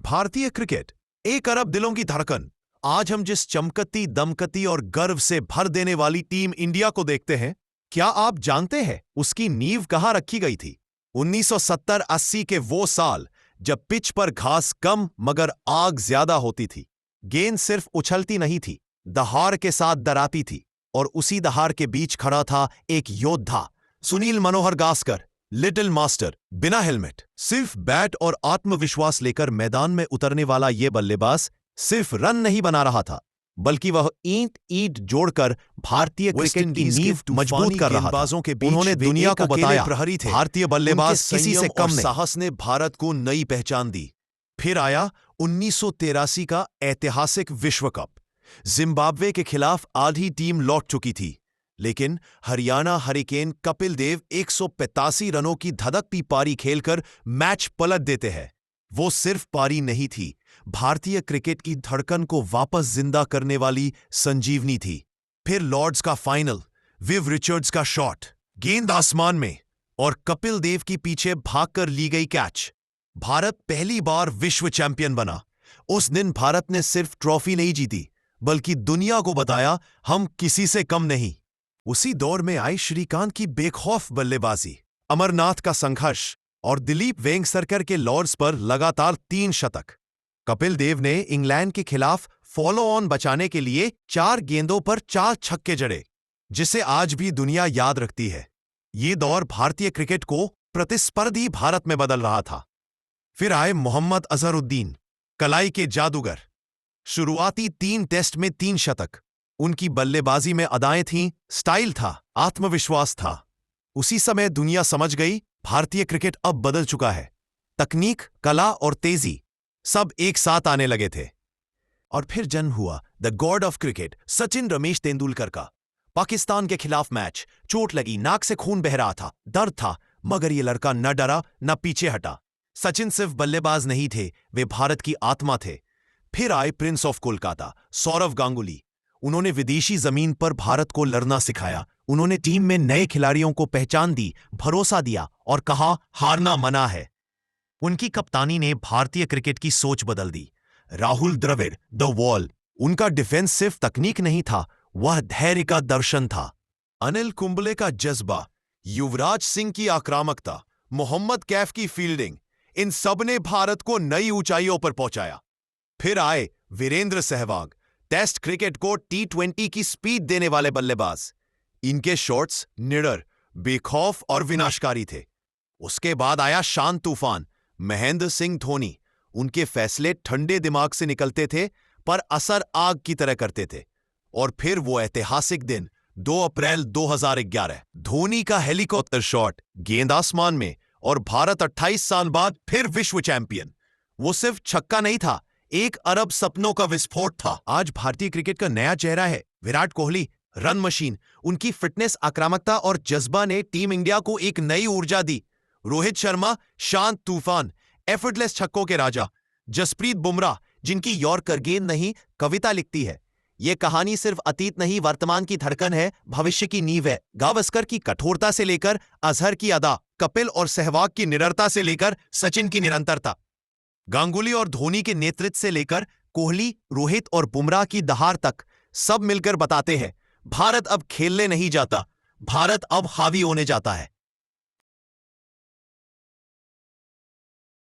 भारतीय क्रिकेट, 1 अरब दिलों की धड़कन। आज हम जिस चमकती, दमकती और गर्व से भर देने वाली टीम इंडिया को देखते हैं, क्या आप जानते हैं उसकी नींव कहां रखी गई थी? 1970-80 के वो साल जब पिच पर घास कम मगर आग ज्यादा होती थी। गेंद सिर्फ उछलती नहीं थी, दहाड़ के साथ दराती थी, और उसी दहाड़ के बीच खड़ा था एक योद्धा, सुनील मनोहर गावस्कर, लिटिल मास्टर। बिना हेलमेट, सिर्फ बैट और आत्मविश्वास लेकर मैदान में उतरने वाला यह बल्लेबाज सिर्फ रन नहीं बना रहा था, बल्कि वह ईंट ईंट जोड़कर भारतीय क्रिकेट की नींव मजबूत कर रहा था। उन्होंने दुनिया को बताया, प्रहरी थे, भारतीय बल्लेबाज किसी से कम नहीं। साहस ने भारत को नई पहचान दी। फिर आया 1983 का ऐतिहासिक विश्व कप। जिम्बाब्वे के खिलाफ आधी टीम लौट चुकी थी, लेकिन हरियाणा हरिकेन कपिल देव 185 रनों की धधकती पारी खेलकर मैच पलट देते हैं। वो सिर्फ पारी नहीं थी, भारतीय क्रिकेट की धड़कन को वापस जिंदा करने वाली संजीवनी थी। फिर लॉर्ड्स का फाइनल, विव रिचर्ड्स का शॉट, गेंद आसमान में और कपिल देव की पीछे भागकर ली गई कैच। भारत पहली बार विश्व चैंपियन बना। उस दिन भारत ने सिर्फ ट्रॉफी नहीं जीती, बल्कि दुनिया को बताया, हम किसी से कम नहीं। उसी दौर में आई श्रीकांत की बेखौफ बल्लेबाजी, अमरनाथ का संघर्ष और दिलीप वेंगसरकर के लॉर्ड्स पर लगातार 3 शतक। कपिल देव ने इंग्लैंड के खिलाफ फॉलो ऑन बचाने के लिए 4 गेंदों पर 4 छक्के जड़े, जिसे आज भी दुनिया याद रखती है। ये दौर भारतीय क्रिकेट को प्रतिस्पर्धी भारत में बदल रहा था। फिर आए मोहम्मद अजहरुद्दीन, कलाई के जादूगर। शुरुआती 3 टेस्ट में 3 शतक। उनकी बल्लेबाजी में अदाएं थीं, स्टाइल था, आत्मविश्वास था। उसी समय दुनिया समझ गई, भारतीय क्रिकेट अब बदल चुका है। तकनीक, कला और तेजी सब एक साथ आने लगे थे। और फिर जन्म हुआ the God of cricket, Sachin Ramesh Tendulkar का। पाकिस्तान के खिलाफ मैच, चोट लगी, नाक से खून बह रहा था, दर्द था, मगर ये लड़का न डरा न पीछे हटा। सचिन सिर्फ बल्लेबाज नहीं थे, वे भारत की आत्मा थे। फिर आए प्रिंस ऑफ कोलकाता, सौरव गांगुली। उन्होंने विदेशी जमीन पर भारत को लड़ना सिखाया। उन्होंने टीम में नए खिलाड़ियों को पहचान दी, भरोसा दिया और कहा, हारना मना है। उनकी कप्तानी ने भारतीय क्रिकेट की सोच बदल दी। Rahul Dravid, the wall. उनका डिफेंस सिर्फ तकनीक नहीं था, वह धैर्य का दर्शन था। अनिल कुंबले का जज्बा, युवराज सिंह की आक्रामकता, मोहम्मद कैफ की फील्डिंग, इन सब ने भारत को नई ऊंचाइयों पर पहुंचाया। फिर आए वीरेंद्र सहवाग, टेस्ट क्रिकेट को T20 की स्पीड देने वाले बल्लेबाज। इनके शॉट्स निडर, बेखौफ और विनाशकारी थे। उसके बाद आया शांत तूफान, महेंद्र सिंह धोनी। उनके फैसले ठंडे दिमाग से निकलते थे, पर असर आग की तरह करते थे। और फिर वो ऐतिहासिक दिन, 2 अप्रैल 2011, धोनी का हेलीकॉप्टर शॉट, गेंद आसमान में, और भारत 28 साल बाद फिर विश्व चैंपियन। वो सिर्फ छक्का नहीं था, 1 अरब सपनों का विस्फोट था। आज भारतीय क्रिकेट का नया चेहरा है विराट कोहली, रन मशीन। उनकी फिटनेस, आक्रामकता और जज्बा ने टीम इंडिया को एक नई ऊर्जा दी। रोहित शर्मा, शांत तूफान, एफर्टलेस छक्कों के राजा। जसप्रीत बुमराह, जिनकी यॉर्कर गेंद नहीं, कविता लिखती है। यह कहानी सिर्फ अतीत नहीं, वर्तमान की धड़कन है, भविष्य की नींव है। गावस्कर की कठोरता से लेकर अजहर की अदा, कपिल और सहवाग की निडरता से लेकर सचिन की निरंतरता, गांगुली और धोनी के नेतृत्व से लेकर कोहली, रोहित और बुमराह की दहाड़ तक, सब मिलकर बताते हैं, भारत अब खेलने नहीं जाता, भारत अब हावी होने जाता है।